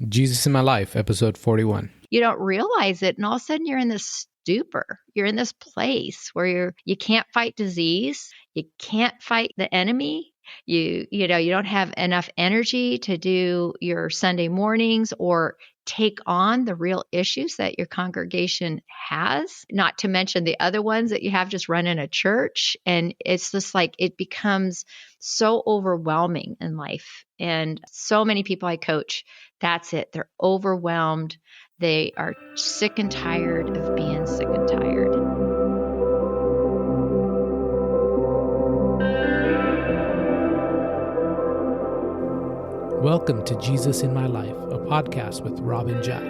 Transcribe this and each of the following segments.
Jesus in My Life, episode 41. You don't realize it, and all of a sudden you're in this stupor. You're in this place where you can't fight disease, you can't fight the enemy. You don't have enough energy to do your Sunday mornings or take on the real issues that your congregation has, not to mention the other ones that you have just running a church. And it's just like it becomes so overwhelming in life. And so many people I coach, that's it. They're overwhelmed. They are sick and tired of being sick and tired. Welcome to Jesus in My Life, a podcast with Rob and Jack,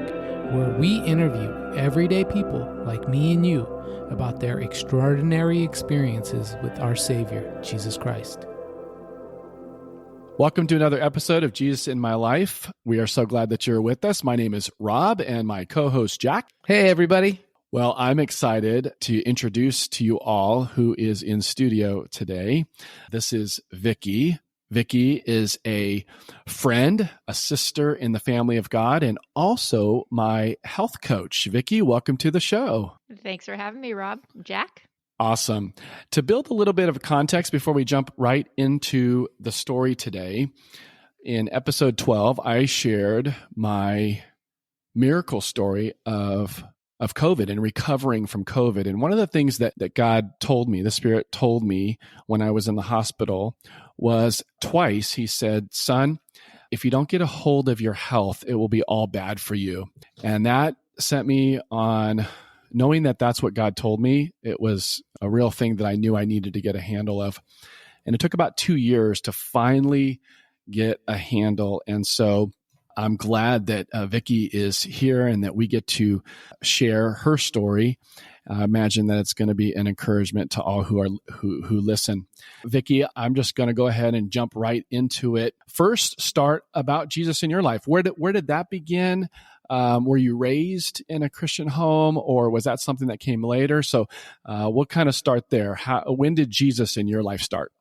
where we interview everyday people like me and you about their extraordinary experiences with our Savior, Jesus Christ. Welcome to another episode of Jesus in My Life. We are so glad that you're with us. My name is Rob and my co-host Jack. Hey, everybody. Well, I'm excited to introduce to you all who is in studio today. This is Vicky. Vicky is a friend, a sister in the family of God, and also my health coach. Vicky, welcome to the show. Thanks for having me, Rob. Jack? Awesome. To build a little bit of context before we jump right into the story today, in episode 12, I shared my miracle story of COVID and recovering from COVID. And one of the things that God told me, the Spirit told me when I was in the hospital was twice, he said, son, if you don't get a hold of your health, it will be all bad for you. And that sent me on knowing that that's what God told me. It was a real thing that I knew I needed to get a handle of. And it took about 2 years to finally get a handle. And so I'm glad that Vicky is here and that we get to share her story. I imagine that it's going to be an encouragement to all who listen. Vicky, I'm just going to go ahead and jump right into it. First, start about Jesus in your life. Where did that begin? Were you raised in a Christian home, or was that something that came later? So we'll kind of start there. When did Jesus in your life start?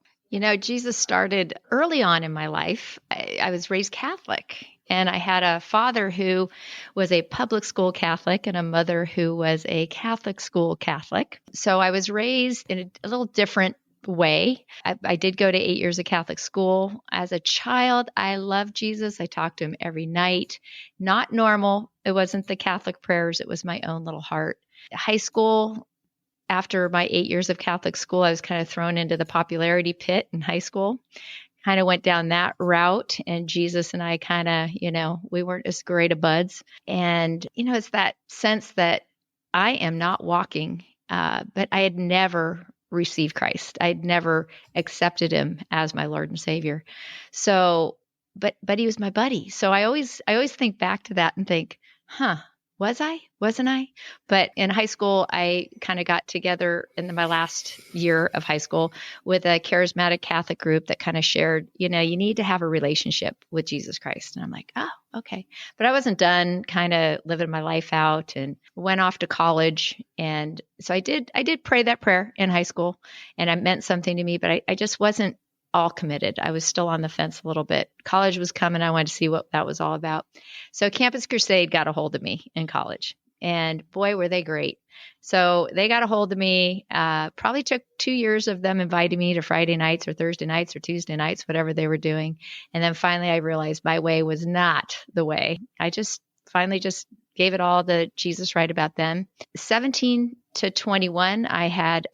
Jesus started early on in my life. I was raised Catholic, and I had a father who was a public school Catholic and a mother who was a Catholic school Catholic. So I was raised in a little different way. I did go to 8 years of Catholic school. As a child, I loved Jesus. I talked to him every night. Not normal. It wasn't the Catholic prayers. It was my own little heart. High school, after my 8 years of Catholic school, I was kind of thrown into the popularity pit in high school. Kind of went down that route, and Jesus and I kind of, we weren't as great of buds. And, it's that sense that I am not walking, but I had never received Christ. I'd never accepted him as my Lord and Savior. So, but he was my buddy. So I always think back to that and think, was I? Wasn't I? But in high school, I kind of got together in my last year of high school with a charismatic Catholic group that kind of shared, you need to have a relationship with Jesus Christ. And I'm like, oh, okay. But I wasn't done kind of living my life out and went off to college. And so I did pray that prayer in high school, and it meant something to me, but I just wasn't all committed. I was still on the fence a little bit. College was coming. I wanted to see what that was all about. So Campus Crusade got a hold of me in college, and boy, were they great. So they got a hold of me. Probably took 2 years of them inviting me to Friday nights or Thursday nights or Tuesday nights, whatever they were doing. And then finally I realized my way was not the way. I just finally just gave it all to Jesus right about then. 17 to 21, I had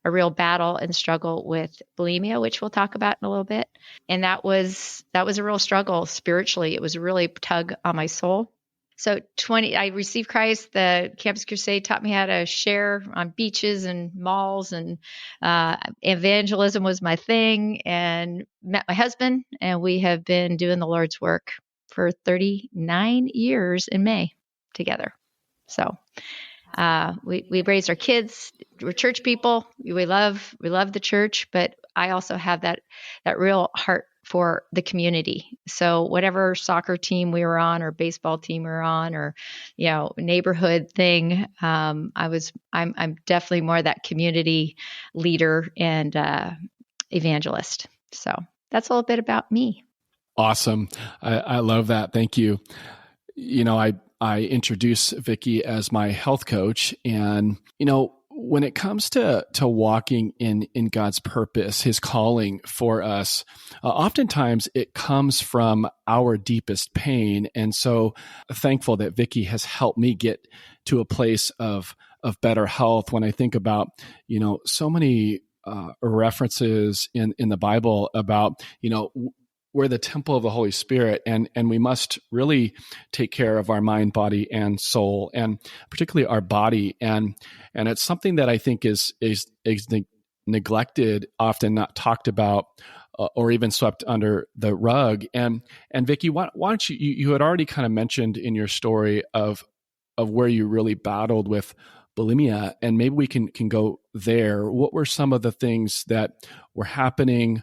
a real battle and struggle with bulimia, which we'll talk about in a little bit. And that was a real struggle spiritually. It was a really tug on my soul. So I received Christ. The Campus Crusade taught me how to share on beaches and malls, and evangelism was my thing, and met my husband, and we have been doing the Lord's work for 39 years in May together. So we raised our kids. We're church people. We love the church, but I also have that real heart for the community. So whatever soccer team we were on, or baseball team we were on, or neighborhood thing, I'm definitely more that community leader and evangelist. So that's a little bit about me. Awesome. I love that. Thank you. I introduce Vicky as my health coach, and when it comes to walking in God's purpose, His calling for us, oftentimes it comes from our deepest pain. And so thankful that Vicky has helped me get to a place of better health. When I think about so many references in the Bible about we're the temple of the Holy Spirit, and we must really take care of our mind, body, and soul, and particularly our body. And it's something that I think is neglected, often not talked about, or even swept under the rug. And Vicky, why don't you had already kind of mentioned in your story of where you really battled with bulimia, and maybe we can go there. What were some of the things that were happening?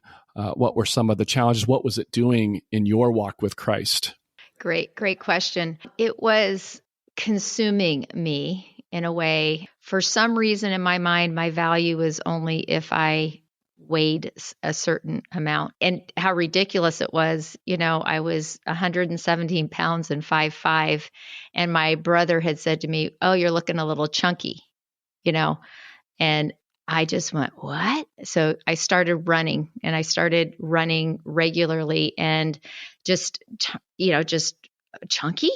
What were some of the challenges? What was it doing in your walk with Christ? Great question. It was consuming me in a way. For some reason in my mind, my value was only if I weighed a certain amount. And how ridiculous it was. I was 117 pounds and 5'5", and my brother had said to me, "Oh, you're looking a little chunky," and I just went, "What?" So I started running, and I started running regularly, and just chunky,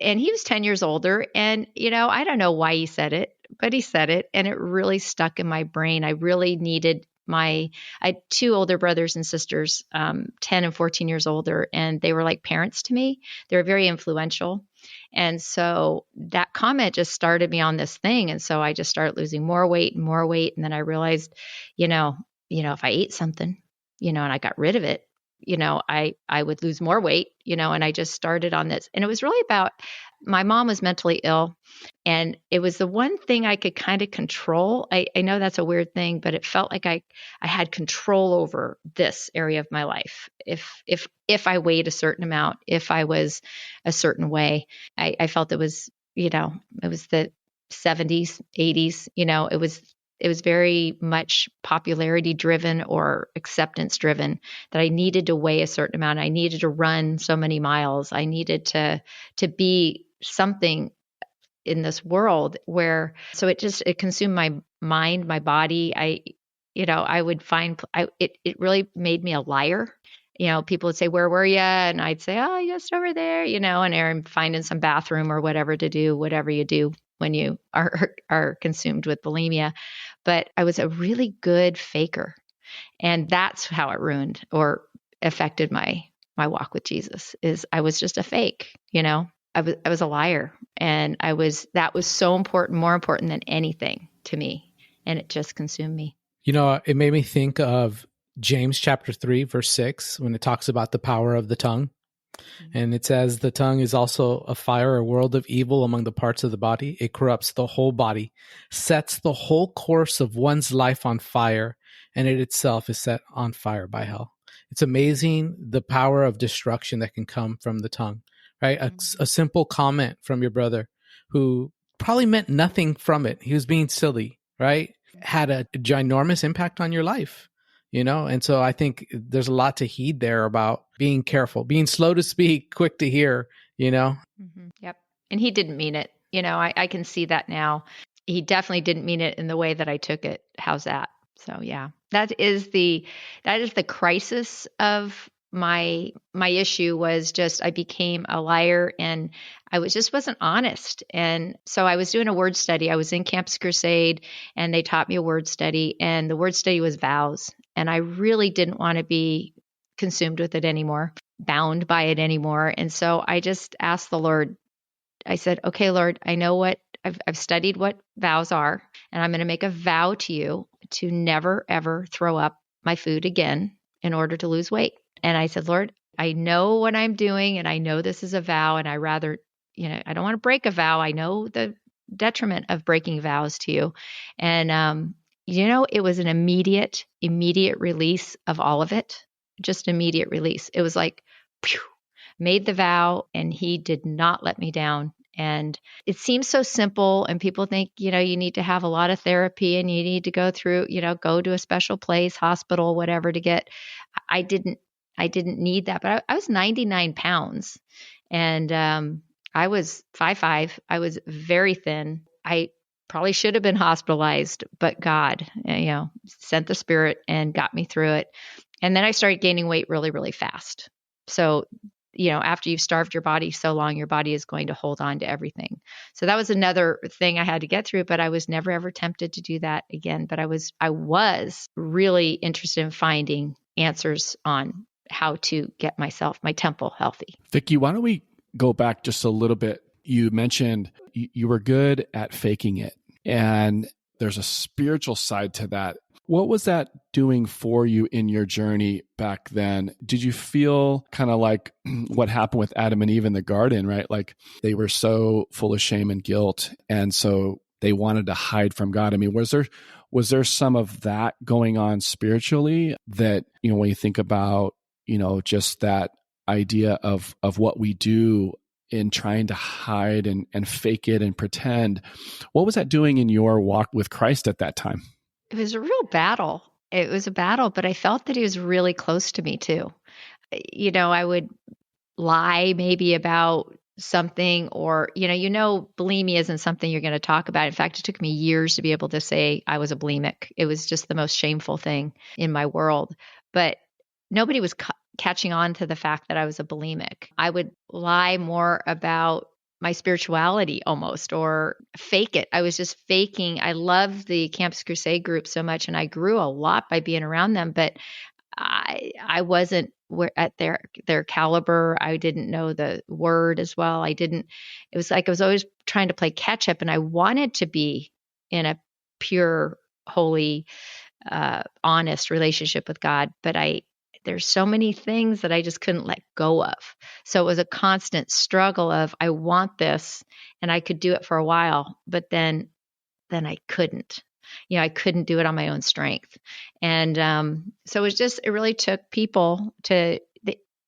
and he was 10 years older, and, I don't know why he said it, but he said it, and it really stuck in my brain. I really needed I had two older brothers and sisters, 10 and 14 years older, and they were like parents to me. They were very influential. And so that comment just started me on this thing. And so I just started losing more weight and more weight. And then I realized, if I ate something, and I got rid of it, I would lose more weight, and I just started on this. And it was really about, my mom was mentally ill, and it was the one thing I could kind of control. I know that's a weird thing, but it felt like I had control over this area of my life. If I weighed a certain amount, if I was a certain way, I felt it was the 70s, 80s, it was very much popularity driven or acceptance driven, that I needed to weigh a certain amount. I needed to run so many miles. I needed to be something in this world where, so it consumed my mind, my body. I would find, it really made me a liar. People would say, "Where were you?" And I'd say, "Oh, just over there," and I'm finding some bathroom or whatever to do, whatever you do when you are consumed with bulimia. But I was a really good faker. And that's how it ruined or affected my walk with Jesus, is I was just a fake, I was a liar. And that was so important, more important than anything to me. And it just consumed me. It made me think of James chapter 3, verse 6, when it talks about the power of the tongue. And it says, "The tongue is also a fire, a world of evil among the parts of the body. It corrupts the whole body, sets the whole course of one's life on fire, and it itself is set on fire by hell." It's amazing the power of destruction that can come from the tongue, right? A simple comment from your brother who probably meant nothing from it. He was being silly, right? Had a ginormous impact on your life. And so I think there's a lot to heed there about being careful, being slow to speak, quick to hear, Mm-hmm. Yep. And he didn't mean it. I can see that now. He definitely didn't mean it in the way that I took it. How's that? So yeah, that is the crisis of my issue, was just, I became a liar, and I wasn't honest. And so I was doing a word study. I was in Campus Crusade, and they taught me a word study, and the word study was vows. And I really didn't want to be consumed with it anymore, bound by it anymore. And so I just asked the Lord, I said, "Okay, Lord, I know what I've studied what vows are, and I'm going to make a vow to you to never, ever throw up my food again in order to lose weight." And I said, "Lord, I know what I'm doing, and I know this is a vow, and I rather, I don't want to break a vow. I know the detriment of breaking vows to you." And, it was an immediate release of all of it, just immediate release. It was like, phew, made the vow, and he did not let me down. And it seems so simple, and people think, you need to have a lot of therapy, and you need to go through, go to a special place, hospital, whatever, to get. I didn't I didn't need that, but I was 99 pounds and I was 5'5". I was very thin. I probably should have been hospitalized, but God, sent the Spirit and got me through it. And then I started gaining weight really, really fast. So, after you've starved your body so long, your body is going to hold on to everything. So that was another thing I had to get through, but I was never ever tempted to do that again. But I was really interested in finding answers on how to get my temple healthy. Vicky, why don't we go back just a little bit? You mentioned you were good at faking it, and there's a spiritual side to that. What was that doing for you in your journey back then? Did you feel kind of like what happened with Adam and Eve in the garden, right? Like they were so full of shame and guilt, and so they wanted to hide from God. I mean, was there some of that going on spiritually that, when you think about, just that idea of what we do in trying to hide and fake it and pretend, what was that doing in your walk with Christ at that time? It was a real battle. It was a battle, but I felt that he was really close to me too. I would lie maybe about something, or, bulimia isn't something you're going to talk about. In fact, it took me years to be able to say I was a bulimic. It was just the most shameful thing in my world. But nobody was catching on to the fact that I was a bulimic. I would lie more about my spirituality almost, or fake it. I was just faking. I loved the Campus Crusade group so much, and I grew a lot by being around them, but I wasn't at their caliber. I didn't know the word as well. It was like I was always trying to play catch up, and I wanted to be in a pure, holy, honest relationship with God, but there's so many things that I just couldn't let go of. So it was a constant struggle of, I want this, and I could do it for a while, but then I couldn't. I couldn't do it on my own strength. And so it really took people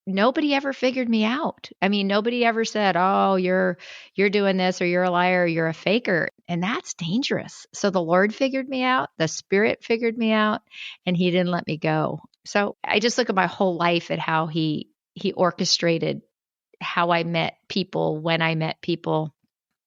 nobody ever figured me out. I mean, nobody ever said, oh, you're doing this, or you're a liar, or you're a faker. And that's dangerous. So the Lord figured me out, the Spirit figured me out, and he didn't let me go. So I just look at my whole life at how he orchestrated how I met people, when I met people.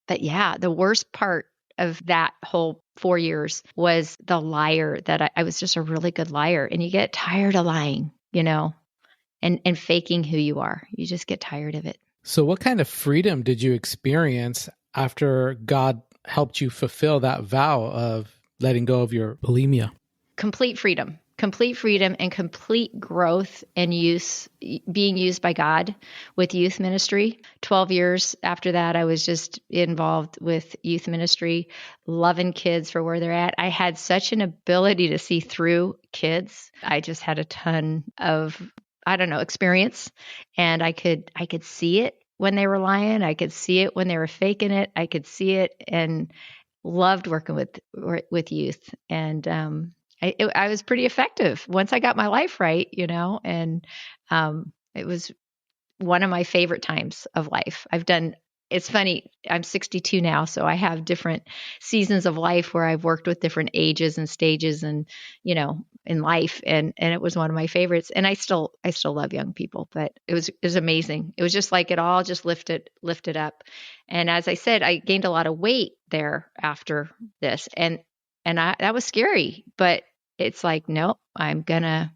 But yeah, the worst part of that whole 4 years was the liar, that I was just a really good liar. And you get tired of lying, and faking who you are. You just get tired of it. So what kind of freedom did you experience after God helped you fulfill that vow of letting go of your bulimia? Complete freedom and complete growth and being used by God with youth ministry. 12 years after that, I was just involved with youth ministry, loving kids for where they're at. I had such an ability to see through kids. I just had a ton of, experience, and I could see it when they were lying. I could see it when they were faking it. I could see it, and loved working with youth. And I was pretty effective once I got my life right, and it was one of my favorite times of life. It's funny, I'm 62 now, so I have different seasons of life where I've worked with different ages and stages and, in life. And it was one of my favorites. And I still love young people, but it was amazing. It was just like it all just lifted up. And as I said, I gained a lot of weight there after this. And that was scary, but it's like, no, I'm gonna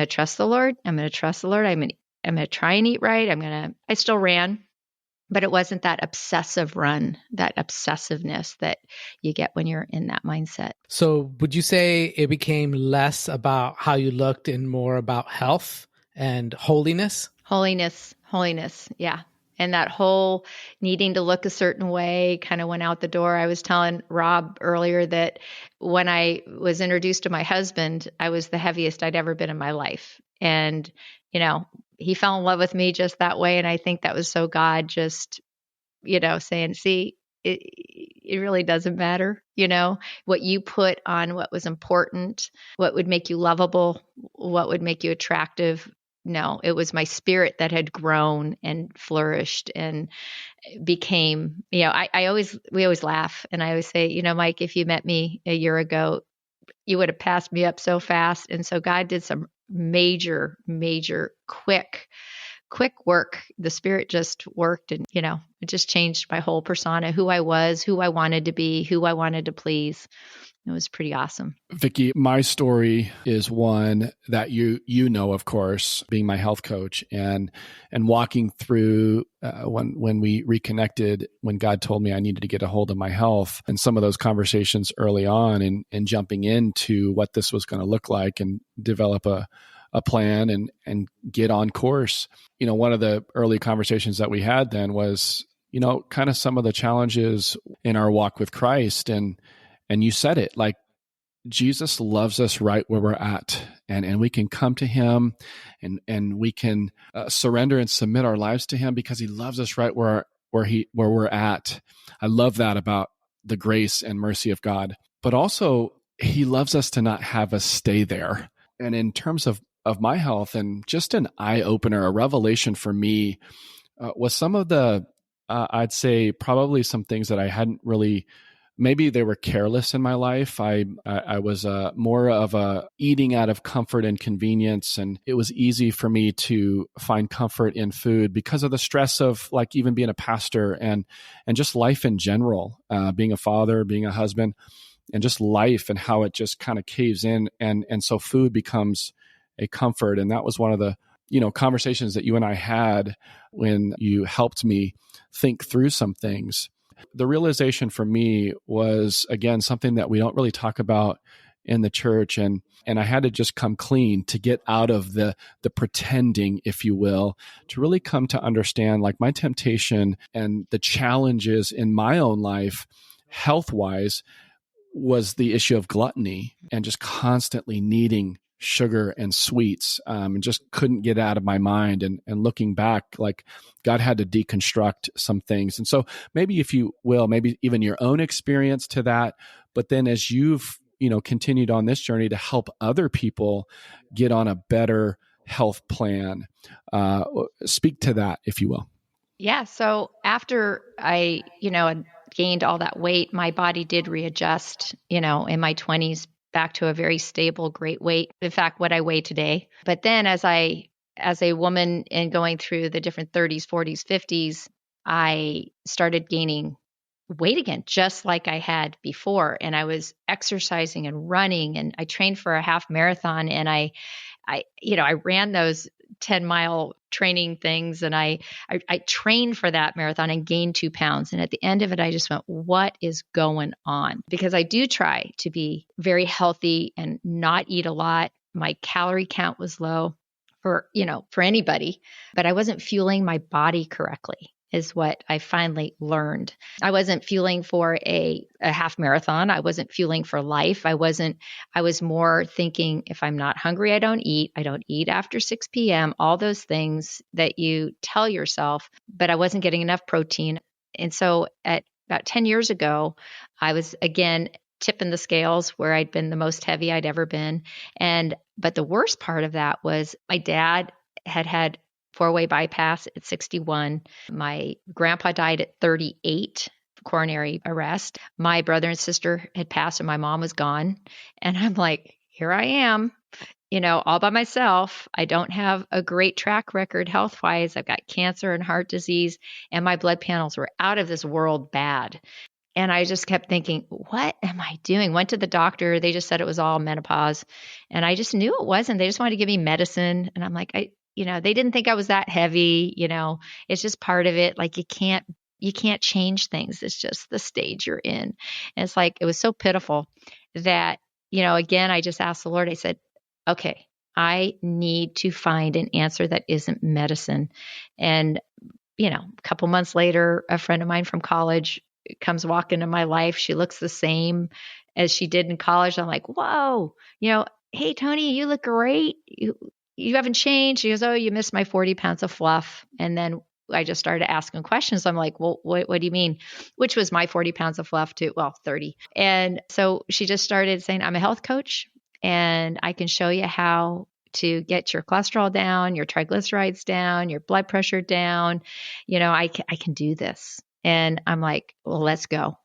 trust the Lord. I'm gonna trust the Lord. I'm gonna try and eat right. I still ran, but it wasn't that obsessive run, that obsessiveness that you get when you're in that mindset. So would you say it became less about how you looked and more about health and holiness? Holiness. Yeah. And that whole needing to look a certain way kind of went out the door. I was telling Rob earlier that when I was introduced to my husband, I was the heaviest I'd ever been in my life. And, he fell in love with me just that way. And I think that was so God just, saying, see, it really doesn't matter, what you put on what was important, what would make you lovable, what would make you attractive. No, it was my spirit that had grown and flourished and became, we always laugh. And I always say, Mike, if you met me a year ago, you would have passed me up so fast. And so God did some major, major, quick work. The Spirit just worked, and, it just changed my whole persona, who I was, who I wanted to be, who I wanted to please. It was pretty awesome. Vicky, my story is one that you know, of course, being my health coach and walking through when we reconnected, when God told me I needed to get a hold of my health, and some of those conversations early on, and jumping into what this was going to look like and develop a plan and get on course. One of the early conversations that we had then was, kind of some of the challenges in our walk with Christ. And you said it, like, Jesus loves us right where we're at, and we can come to him and we can surrender and submit our lives to him because he loves us right where we're at. I love that about the grace and mercy of God, but also he loves us to not have us stay there. And in terms of my health, and just an eye opener, a revelation for me was some of the, I'd say probably some things that I hadn't really, maybe they were careless in my life. I was more of a eating out of comfort and convenience, and it was easy for me to find comfort in food because of the stress of, like, even being a pastor and just life in general, being a father, being a husband, and just life and how it just kind of caves in, and so food becomes a comfort. And that was one of the conversations that you and I had when you helped me think through some things. The realization for me was, again, something that we don't really talk about in the church. And I had to just come clean to get out of the pretending, if you will, to really come to understand, like, my temptation and the challenges in my own life, health-wise, was the issue of gluttony and just constantly needing sugar and sweets, and just couldn't get out of my mind. And looking back, like, God had to deconstruct some things. And so maybe, if you will, maybe even your own experience to that, but then as you've, continued on this journey to help other people get on a better health plan, speak to that, if you will. Yeah. So after I, had gained all that weight, my body did readjust, in my 20s back to a very stable, great weight. In fact, what I weigh today. But then as a woman and going through the different 30s, 40s, 50s, I started gaining weight again, just like I had before. And I was exercising and running, and I trained for a half marathon, and I ran those 10-mile training things, and I trained for that marathon and gained 2 pounds. And at the end of it, I just went, what is going on? Because I do try to be very healthy and not eat a lot. My calorie count was low for anybody, but I wasn't fueling my body correctly, is what I finally learned. I wasn't fueling for a half marathon. I wasn't fueling for life. I was more thinking, if I'm not hungry, I don't eat. I don't eat after 6 p.m., all those things that you tell yourself, but I wasn't getting enough protein. And so at about 10 years ago, I was again tipping the scales where I'd been the most heavy I'd ever been. But the worst part of that was my dad had 4-way bypass at 61. My grandpa died at 38, coronary arrest. My brother and sister had passed and my mom was gone. And I'm like, here I am, all by myself. I don't have a great track record health-wise. I've got cancer and heart disease, and my blood panels were out of this world bad. And I just kept thinking, what am I doing? Went to the doctor. They just said it was all menopause. And I just knew it wasn't. They just wanted to give me medicine. And I'm like, they didn't think I was that heavy. It's just part of it. Like, you can't change things. It's just the stage you're in. And it's like, it was so pitiful that, again, I just asked the Lord, I said, okay, I need to find an answer that isn't medicine. And, a couple months later, a friend of mine from college comes walking into my life. She looks the same as she did in college. I'm like, whoa, hey, Tony, you look great. You haven't changed. She goes, oh, you missed my 40 pounds of fluff. And then I just started asking questions. I'm like, well, what do you mean? Which was my 40 pounds of fluff too. Well, 30. And so she just started saying, I'm a health coach, and I can show you how to get your cholesterol down, your triglycerides down, your blood pressure down. I can do this. And I'm like, well, let's go.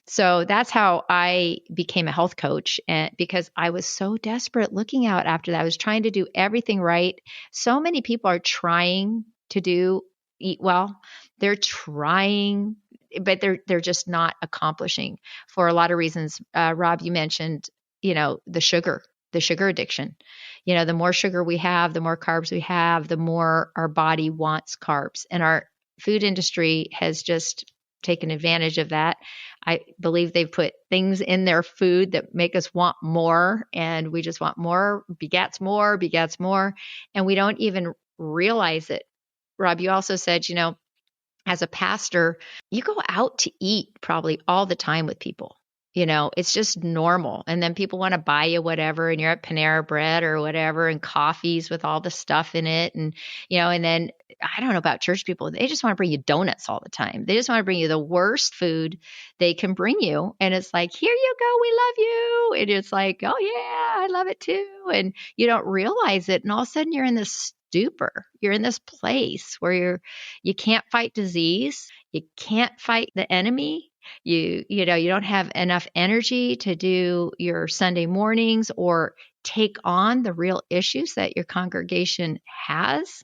So that's how I became a health coach, and because I was so desperate looking out after that. I was trying to do everything right. So many people are trying to eat well. They're trying, but they're just not accomplishing for a lot of reasons. Rob, you mentioned, the sugar addiction. The more sugar we have, the more carbs we have, the more our body wants carbs. And our food industry has just taken advantage of that. I believe they've put things in their food that make us want more, and we just want more, begats more, and we don't even realize it. Rob, you also said, as a pastor, you go out to eat probably all the time with people. It's just normal. And then people want to buy you whatever, and you're at Panera Bread or whatever, and coffees with all the stuff in it. And, and then I don't know about church people. They just want to bring you donuts all the time. They just want to bring you the worst food they can bring you. And it's like, here you go. We love you. And it's like, oh yeah, I love it too. And you don't realize it. And all of a sudden you're in this stupor. You're in this place where you can't fight disease. You can't fight the enemy. You don't have enough energy to do your Sunday mornings or take on the real issues that your congregation has,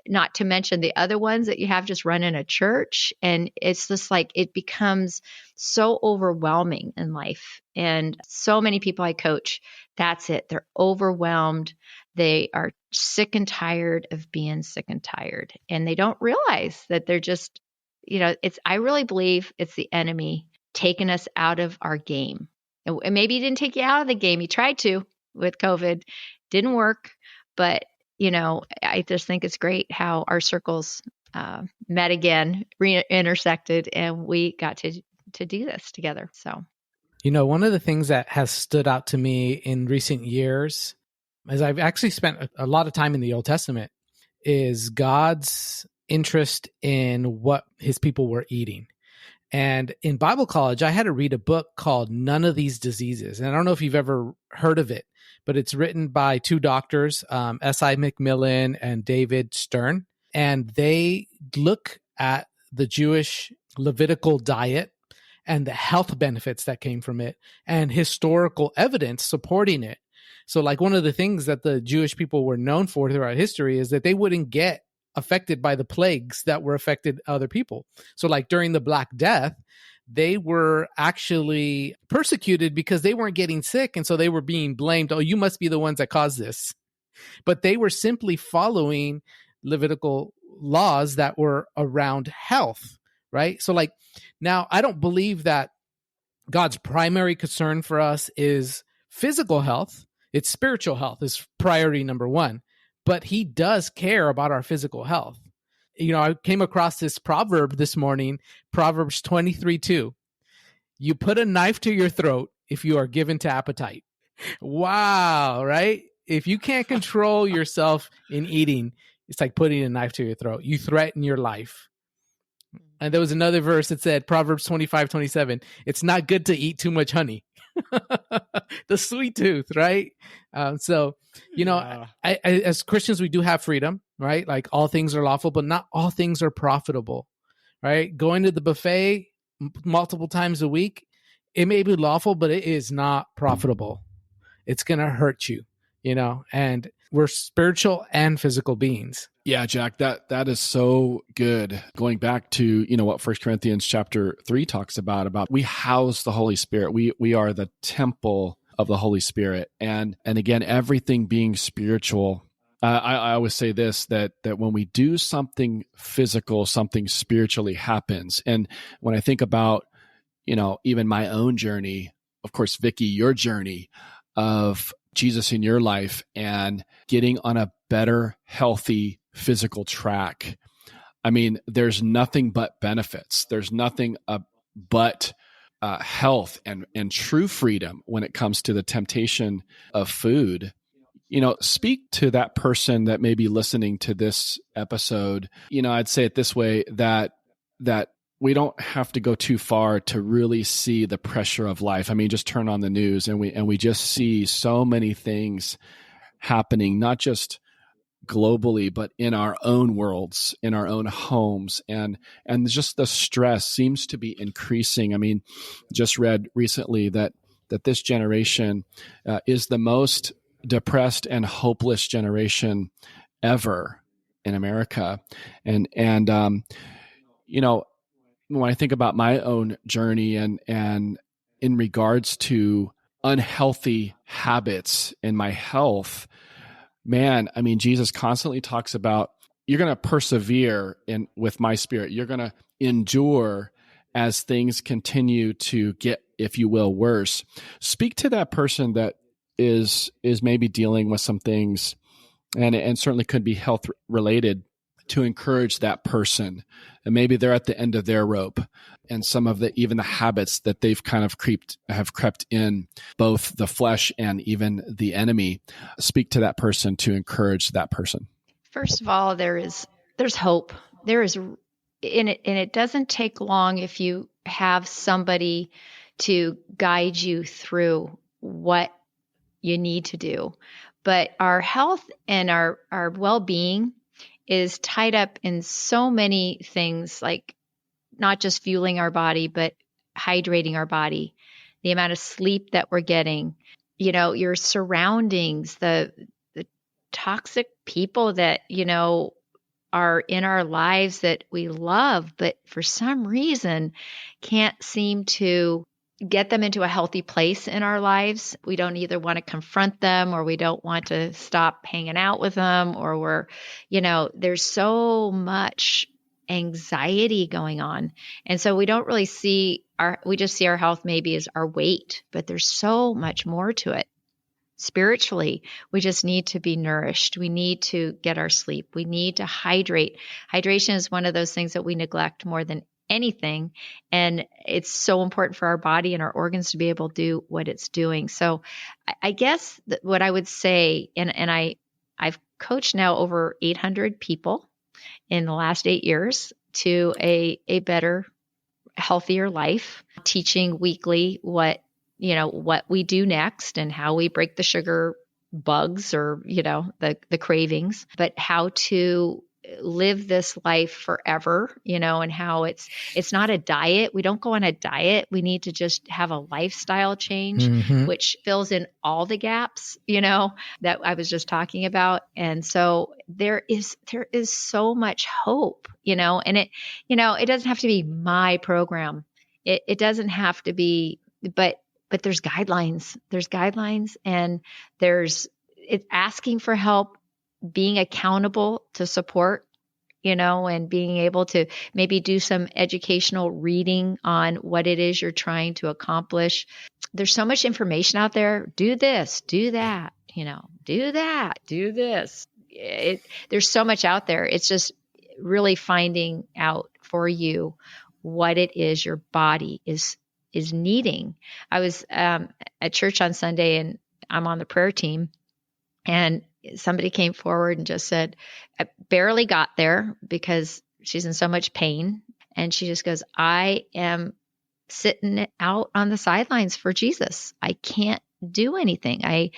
not to mention the other ones that you have just running a church. And it's just like, it becomes so overwhelming in life. And so many people I coach, that's it. They're overwhelmed. They are sick and tired of being sick and tired. And they don't realize that they're just, I really believe it's the enemy taking us out of our game. And maybe he didn't take you out of the game. He tried to with COVID, didn't work. But, I just think it's great how our circles met again, intersected, and we got to do this together. So, one of the things that has stood out to me in recent years, as I've actually spent a lot of time in the Old Testament, is God's interest in what his people were eating. And in Bible college, I had to read a book called None of These Diseases. And I don't know if you've ever heard of it, but it's written by two doctors, S.I. McMillan and David Stern. And they look at the Jewish Levitical diet and the health benefits that came from it and historical evidence supporting it. So like one of the things that the Jewish people were known for throughout history is that they wouldn't get affected by the plagues that were affected other people. So like during the Black Death, they were actually persecuted because they weren't getting sick. And so they were being blamed. Oh, you must be the ones that caused this. But they were simply following Levitical laws that were around health, right? So like now I don't believe that God's primary concern for us is physical health. It's spiritual health is priority number one. But he does care about our physical health. I came across this proverb this morning, Proverbs 23:2. You put a knife to your throat if you are given to appetite. Wow, right? If you can't control yourself in eating, it's like putting a knife to your throat. You threaten your life. And there was another verse that said, Proverbs 25:27, it's not good to eat too much honey. The sweet tooth, right? I, as Christians, we do have freedom, right? Like all things are lawful, but not all things are profitable, right? Going to the buffet multiple times a week, it may be lawful, but it is not profitable. It's going to hurt you, and we're spiritual and physical beings. Yeah, Jack, that is so good. Going back to, what 1 Corinthians chapter 3 talks about we house the Holy Spirit. We are the temple of the Holy Spirit. And again, everything being spiritual. I always say this, that when we do something physical, something spiritually happens. And when I think about, even my own journey, of course, Vicky, your journey of Jesus in your life and getting on a better, healthy physical track. I mean, there's nothing but benefits. There's nothing but health and true freedom when it comes to the temptation of food. Speak to that person that may be listening to this episode. I'd say it this way, that we don't have to go too far to really see the pressure of life. I mean, just turn on the news and we just see so many things happening, not just globally, but in our own worlds, in our own homes, and just the stress seems to be increasing. I mean, just read recently that this generation is the most depressed and hopeless generation ever in America, and when I think about my own journey and in regards to unhealthy habits in my health, man, I mean, Jesus constantly talks about you're going to persevere with my Spirit. You're going to endure as things continue to get, if you will, worse. Speak to that person that is maybe dealing with some things, and certainly could be health related, to encourage that person. And maybe they're at the end of their rope, and some of even the habits that they've kind of have crept in, both the flesh and even the enemy. Speak to that person to encourage that person. First of all, there's hope. There is, and it doesn't take long if you have somebody to guide you through what you need to do. But our health and our well-being is tied up in so many things, like not just fueling our body, but hydrating our body, the amount of sleep that we're getting, your surroundings, the toxic people that, are in our lives that we love, but for some reason can't seem to get them into a healthy place in our lives. We don't either want to confront them, or we don't want to stop hanging out with them, or there's so much anxiety going on. And so we don't really we just see our health maybe as our weight, but there's so much more to it. Spiritually, we just need to be nourished. We need to get our sleep. We need to hydrate. Hydration is one of those things that we neglect more than anything. And it's so important for our body and our organs to be able to do what it's doing. So I guess what I would say, and I've coached now over 800 people in the last 8 years to a better, healthier life, teaching weekly what we do next and how we break the sugar bugs, or, the cravings, but how to live this life forever, and how it's not a diet. We don't go on a diet. We need to just have a lifestyle change, which fills in all the gaps, that I was just talking about. And so there is so much hope, and it doesn't have to be my program. It doesn't have to be, but there's guidelines. And it's asking for help, being accountable to support, and being able to maybe do some educational reading on what it is you're trying to accomplish. There's so much information out there. Do this, do that, do that, do this. There's so much out there. It's just really finding out for you what it is your body is needing. I was at church on Sunday, and I'm on the prayer team, and somebody came forward and just said, I barely got there because she's in so much pain. And she just goes, I am sitting out on the sidelines for Jesus. I can't do anything. I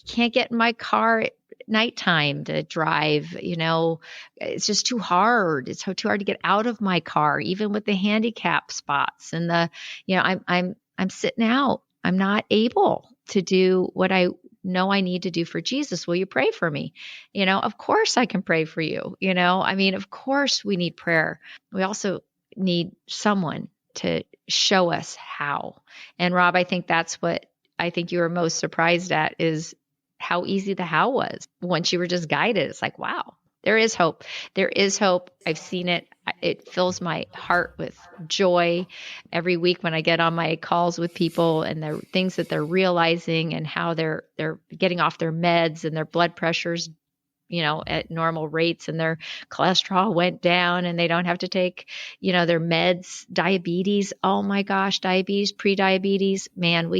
can't get in my car at nighttime to drive. It's just too hard. It's too hard to get out of my car, even with the handicap spots and I'm sitting out. I'm not able to do what I know I need to do for Jesus. Will you pray for me? Of course I can pray for you. Of course we need prayer. We also need someone to show us how. And Rob, I think that's what I think you were most surprised at, is how easy the how was. Once you were just guided, it's like, wow, there is hope. There is hope. I've seen it. It fills my heart with joy every week when I get on my calls with people and the things that they're realizing and how they're getting off their meds and their blood pressures, at normal rates, and their cholesterol went down and they don't have to take, their meds. Diabetes. Oh my gosh, diabetes, pre-diabetes, man,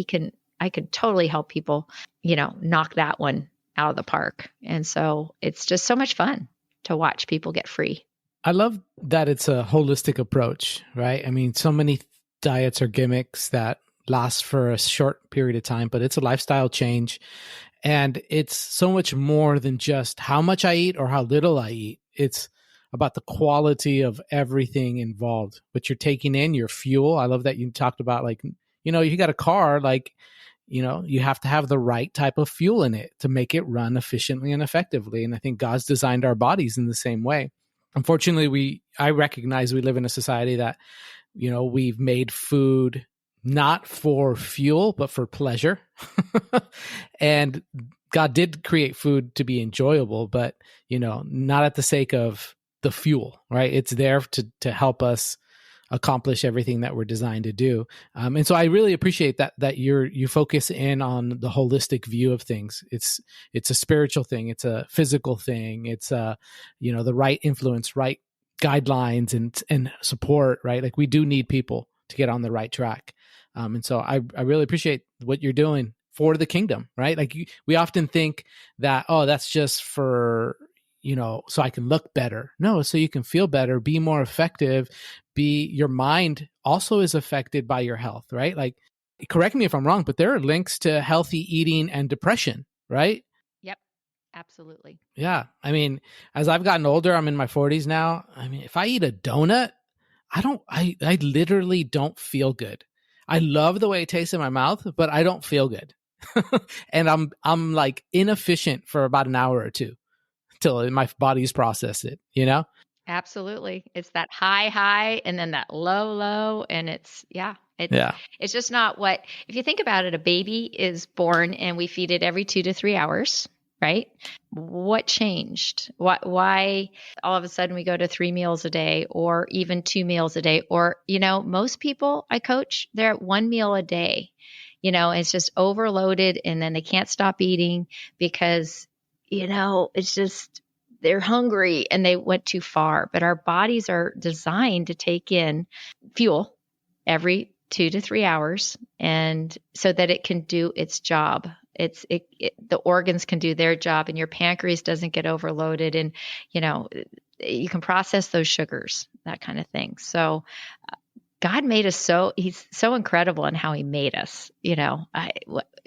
I could totally help people, knock that one out of the park. And so it's just so much fun to watch people get free. I love that it's a holistic approach, right? I mean, so many diets are gimmicks that last for a short period of time, but it's a lifestyle change. And it's so much more than just how much I eat or how little I eat. It's about the quality of everything involved, what you're taking in, your fuel. I love that you talked about, like, you got a car, like, you have to have the right type of fuel in it to make it run efficiently and effectively. And I think God's designed our bodies in the same way. Unfortunately, I recognize we live in a society that, we've made food not for fuel, but for pleasure. And God did create food to be enjoyable, but, not at the sake of the fuel, right? It's there to help us accomplish everything that we're designed to do. And so I really appreciate that you focus in on the holistic view of things. It's a spiritual thing. It's a physical thing. It's the right influence, right guidelines and support, right? Like, we do need people to get on the right track. And so I really appreciate what you're doing for the kingdom, right? Like, we often think that, oh, that's just for, so I can look better. No, so you can feel better, be more effective, your mind also is affected by your health, right? Like, correct me if I'm wrong, but there are links to healthy eating and depression, right? Yep, absolutely. Yeah. I mean, as I've gotten older, I'm in my 40s now. I mean, if I eat a donut, I literally don't feel good. I love the way it tastes in my mouth, but I don't feel good. And I'm like inefficient for about an hour or two till my body's processed it, Absolutely. It's that high, and then that low. And it's just not if you think about it, a baby is born and we feed it every 2 to 3 hours, right? What changed? Why all of a sudden we go to 3 meals a day or even 2 meals a day? Or, most people I coach, they're at 1 meal a day, it's just overloaded, and then they can't stop eating because, it's just, they're hungry and they went too far. But our bodies are designed to take in fuel every 2 to 3 hours, and so that it can do its job. The organs can do their job, and your pancreas doesn't get overloaded, and you can process those sugars, that kind of thing. So God made us he's so incredible in how he made us.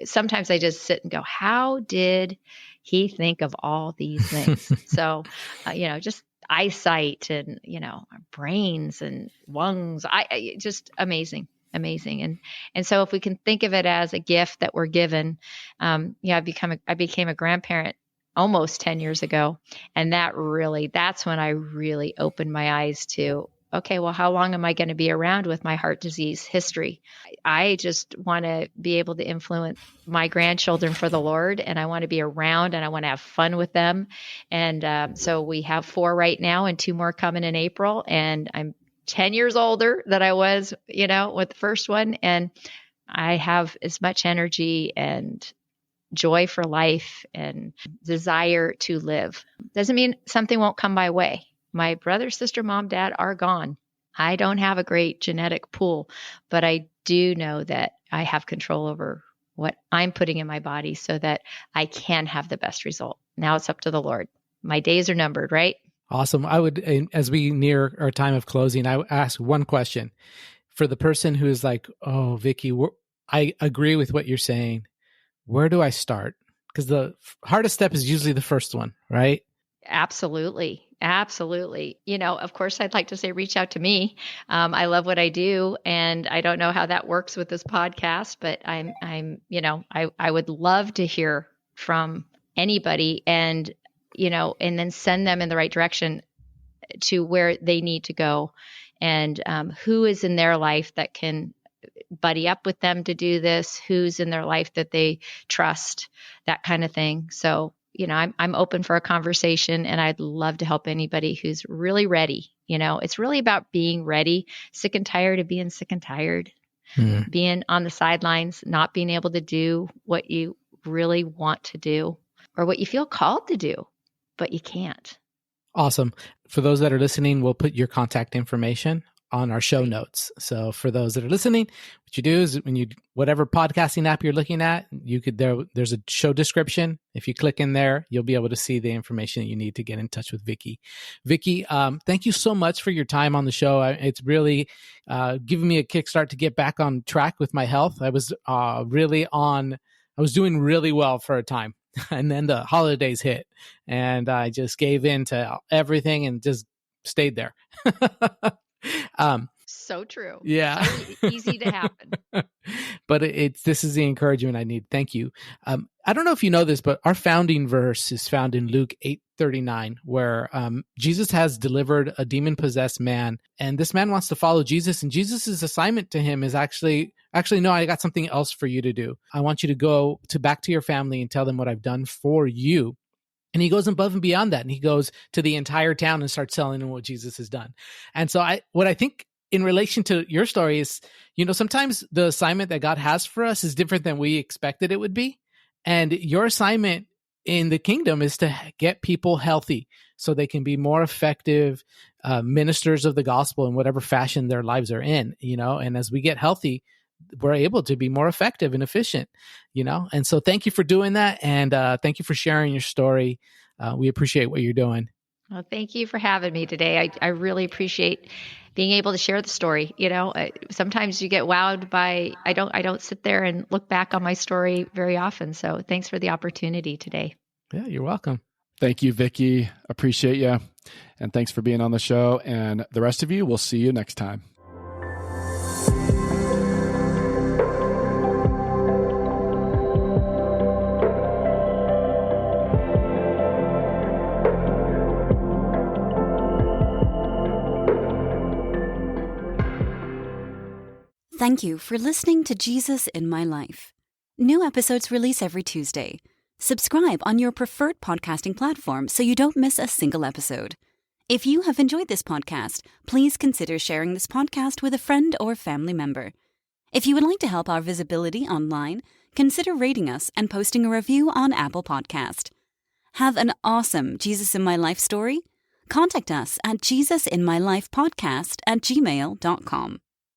Sometimes I just sit and go, how did he think of all these things? So, just eyesight and, our brains and lungs, just amazing. And so if we can think of it as a gift that we're given, I became a grandparent almost 10 years ago. And that's when I really opened my eyes to, okay, well, how long am I going to be around with my heart disease history? I just want to be able to influence my grandchildren for the Lord, and I want to be around, and I want to have fun with them. And so we have 4 right now and 2 more coming in April. And I'm 10 years older than I was, with the first one. And I have as much energy and joy for life and desire to live. Doesn't mean something won't come my way. My brother, sister, mom, dad are gone. I don't have a great genetic pool, but I do know that I have control over what I'm putting in my body so that I can have the best result. Now it's up to the Lord. My days are numbered, right? Awesome. I would, as we near our time of closing, I would ask one question for the person who is like, oh, Vicky, I agree with what you're saying. Where do I start? Because the hardest step is usually the first one, right? Absolutely. Of course, I'd like to say, reach out to me. I love what I do, and I don't know how that works with this podcast, but I would love to hear from anybody and then send them in the right direction to where they need to go, and who is in their life that can buddy up with them to do this, who's in their life that they trust, that kind of thing. So, I'm open for a conversation, and I'd love to help anybody who's really ready. It's really about being ready, sick and tired of being sick and tired, being on the sidelines, not being able to do what you really want to do or what you feel called to do, but you can't. Awesome. For those that are listening, we'll put your contact information on our show notes. So for those that are listening, what you do is whatever podcasting app you're looking at, there's a show description. If you click in there, you'll be able to see the information that you need to get in touch with Vicky. Vicky, thank you so much for your time on the show. It's really given me a kickstart to get back on track with my health. I was doing really well for a time. And then the holidays hit, and I just gave in to everything and just stayed there. So true. Yeah. So easy to happen. But this is the encouragement I need. Thank you. I don't know if you know this, but our founding verse is found in Luke 8:39, where Jesus has delivered a demon-possessed man, and this man wants to follow Jesus, and Jesus' assignment to him is actually, no, I got something else for you to do. I want you to go back to your family and tell them what I've done for you. And he goes above and beyond that, and he goes to the entire town and starts telling them what Jesus has done. And so what I think in relation to your story is, sometimes the assignment that God has for us is different than we expected it would be. And your assignment in the kingdom is to get people healthy so they can be more effective ministers of the gospel in whatever fashion their lives are in, and as we get healthy, we're able to be more effective and efficient, and so thank you for doing that. And thank you for sharing your story. We appreciate what you're doing. Well, thank you for having me today. I really appreciate being able to share the story. Sometimes you get wowed by, I don't sit there and look back on my story very often. So thanks for the opportunity today. Yeah, you're welcome. Thank you, Vicky. Appreciate you. And thanks for being on the show. And the rest of you, we'll see you next time. Thank you for listening to Jesus in My Life. New episodes release every Tuesday. Subscribe on your preferred podcasting platform so you don't miss a single episode. If you have enjoyed this podcast, please consider sharing this podcast with a friend or family member. If you would like to help our visibility online, consider rating us and posting a review on Apple Podcast. Have an awesome Jesus in My Life story? Contact us at jesusinmylifepodcast@gmail.com.